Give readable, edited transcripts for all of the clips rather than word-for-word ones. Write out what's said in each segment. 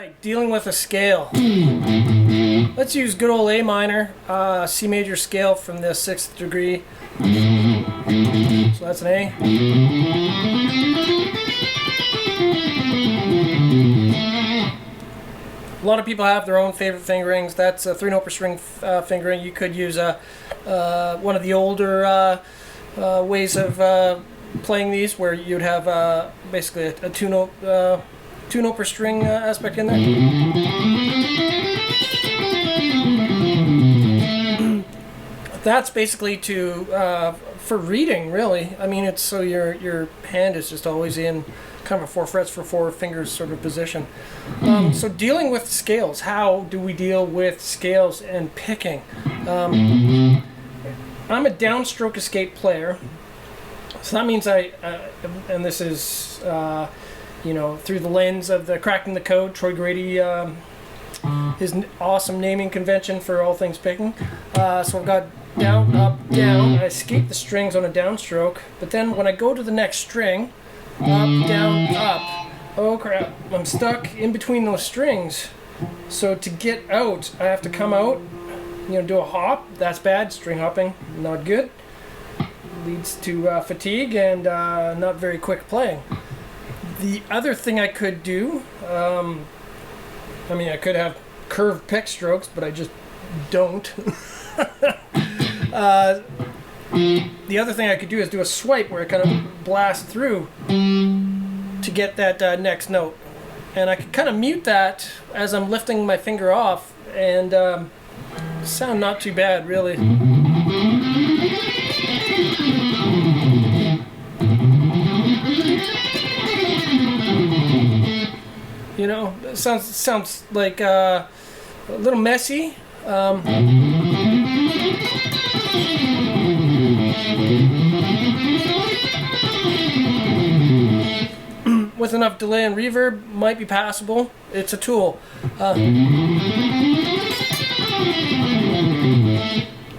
Alright, dealing with a scale. Let's use good old A minor, C major scale from the 6th degree. So that's an A. A lot of people have their own favorite fingerings. That's a 3-note per string fingering. You could use one of the older ways of playing these, where you'd have basically a two-note per string aspect in there. That's basically for reading, really. I mean, it's so your hand is just always in kind of a 4 frets for 4 fingers sort of position. So dealing with scales, how do we deal with scales and picking? I'm a downstroke escape player, so that means and this is through the lens of the Cracking the Code, Troy Grady, his awesome naming convention for all things picking. So I've got down, up, down. I escape the strings on a downstroke, but then when I go to the next string, up, down, up. Oh crap, I'm stuck in between those strings. So to get out, I have to come out, do a hop. That's bad. String hopping, not good. Leads to fatigue and not very quick playing. The other thing I could do, I could have curved pick strokes, but I just don't. The other thing I could do is do a swipe where I kind of blast through to get that next note. And I could kind of mute that as I'm lifting my finger off, and sound not too bad, really. It sounds like a little messy. With enough delay and reverb, might be passable. It's a tool.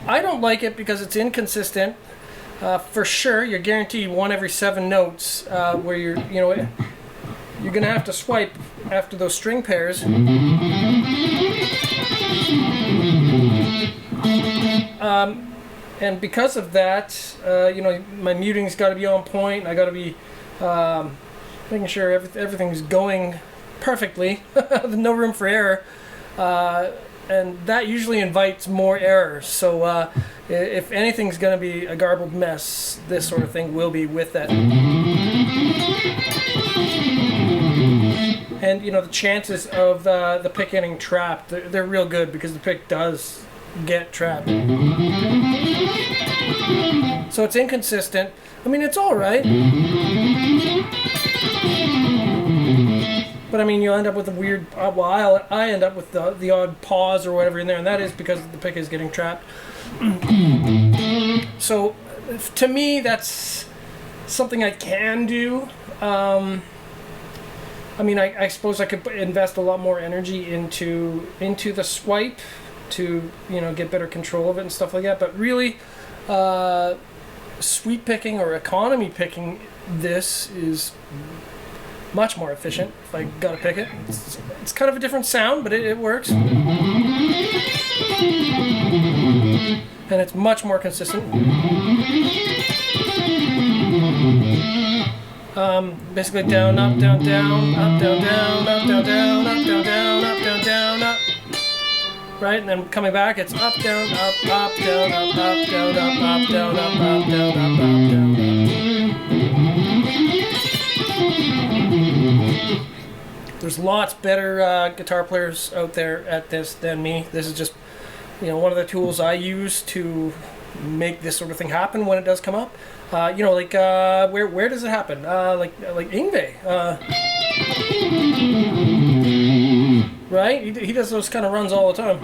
I don't like it because it's inconsistent. For sure, you're guaranteed 1 every 7 notes, where you're gonna have to swipe after those string pairs. And because of that, my muting's got to be on point. I got to be making sure everything's going perfectly. No room for error. And that usually invites more errors. So if anything's going to be a garbled mess, this sort of thing will be with that. And the chances of the pick getting trapped, they're real good, because the pick does get trapped. So it's inconsistent. I mean, it's all right. But you'll end up with a weird, I end up with the odd pause or whatever in there, and that is because the pick is getting trapped. So to me, that's something I can do. I suppose I could invest a lot more energy into the swipe to get better control of it and stuff like that. But really, sweep picking or economy picking, this is much more efficient if I gotta pick it. It's kind of a different sound, but it works. And it's much more consistent. Basically down, up, down, down, up, down, down, up, down, down, up, down, down, up, down, down, up. Right, and then coming back, it's up, down, up, down, up, down, up, down, up, down, up, down, up. There's lots better guitar players out there at this than me. This is just, one of the tools I use to make this sort of thing happen when it does come up. Where does it happen? Like Yngwie. Right? He does those kind of runs all the time.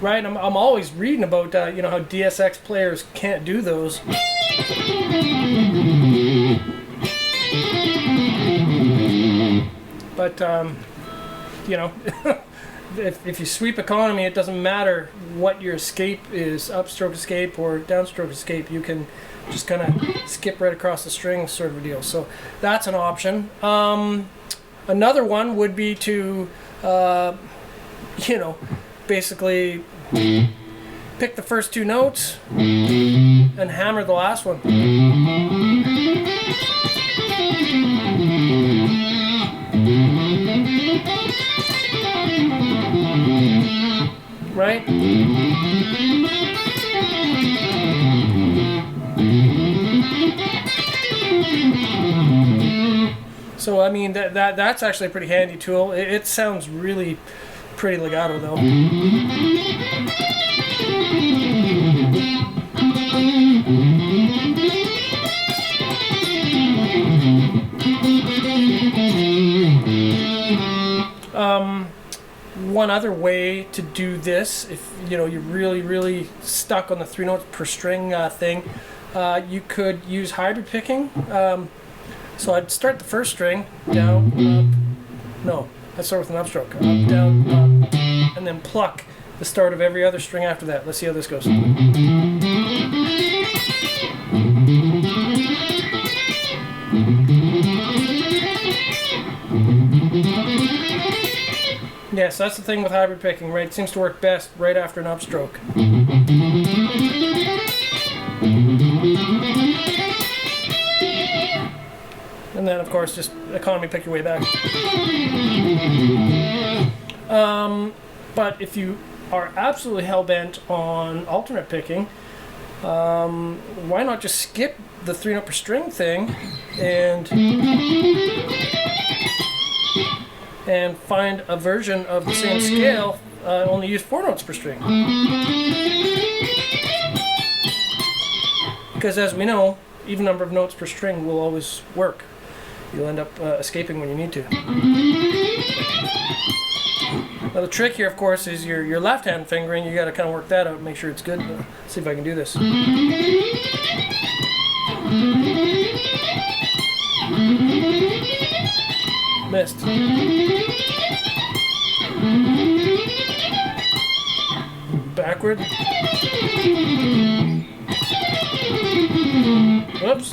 Right? I'm always reading about how DSX players can't do those. But if you sweep economy, it doesn't matter what your escape is, upstroke escape or downstroke escape. You can just kind of skip right across the string sort of a deal. So that's an option. Another one would be to, basically pick the first two notes and hammer the last one. Right? So I mean that's actually a pretty handy tool. It sounds really pretty legato though. One other way to do this, if you're really stuck on the 3 notes per string thing, you could use hybrid picking. So I'd start the first string down, up. No, I'd start with an upstroke. Up, down, up, and then pluck the start of every other string after that. Let's see how this goes. Yes, that's the thing with hybrid picking, right? It seems to work best right after an upstroke. And then, of course, just economy pick your way back. But if you are absolutely hell-bent on alternate picking, why not just skip the 3 note per string thing and find a version of the same scale, only use 4 notes per string. Because as we know, even number of notes per string will always work. You'll end up escaping when you need to. Now the trick here, of course, is your left hand fingering. You got to kind of work that out, make sure it's good. Let's see if I can do this. Missed. Backward. Whoops.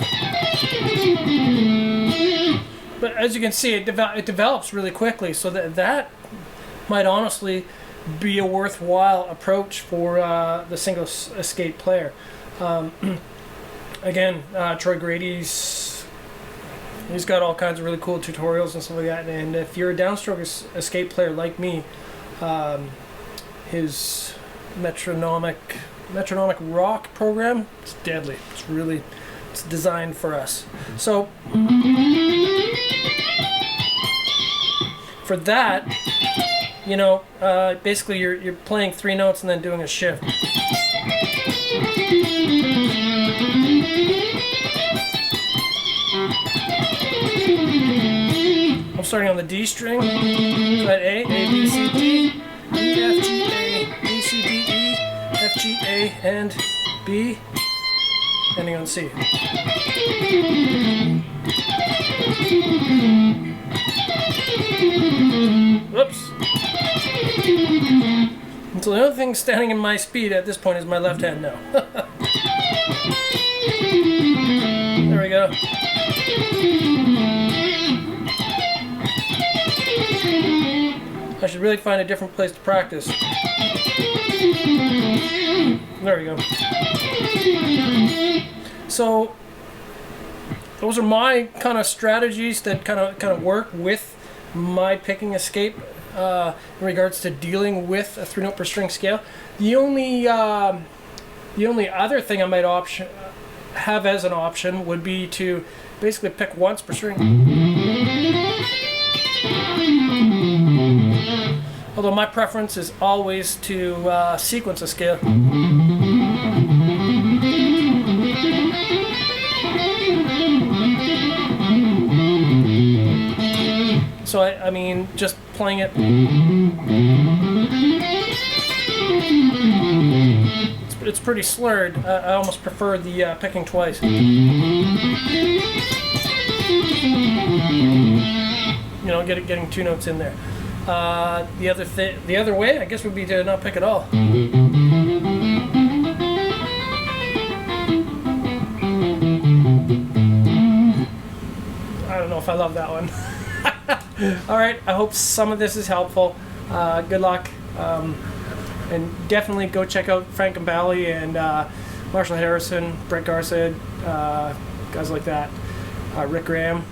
But as you can see, it develops really quickly, so that might honestly be a worthwhile approach for the single escape player. Again, Troy Grady's he's got all kinds of really cool tutorials and stuff like that. And if you're a downstroke escape player like me, his metronomic rock program, it's deadly. It's designed for us. So for that, basically you're playing 3 notes and then doing a shift. I'm starting on the D string, so at A, B, C, D, E, F, G, A, B, C, D, E, F, G, A, and B, ending on C. Whoops. And so the only thing standing in my speed at this point is my left hand now. There we go. I should really find a different place to practice. There we go. So those are my kind of strategies that kind of work with my picking escape in regards to dealing with a 3 note per string scale. The only other thing I might have as an option would be to basically pick once per string. Although my preference is always to sequence a scale. So I mean, just playing it. It's pretty slurred. I almost prefer the picking twice. Getting 2 notes in there. The other way, I guess, would be to not pick at all. don't know if I love that one. All right, I hope some of this is helpful. Good luck. And definitely go check out Frank and Bally and Marshall Harrison, Brett Garsed, guys like that. Rick Graham.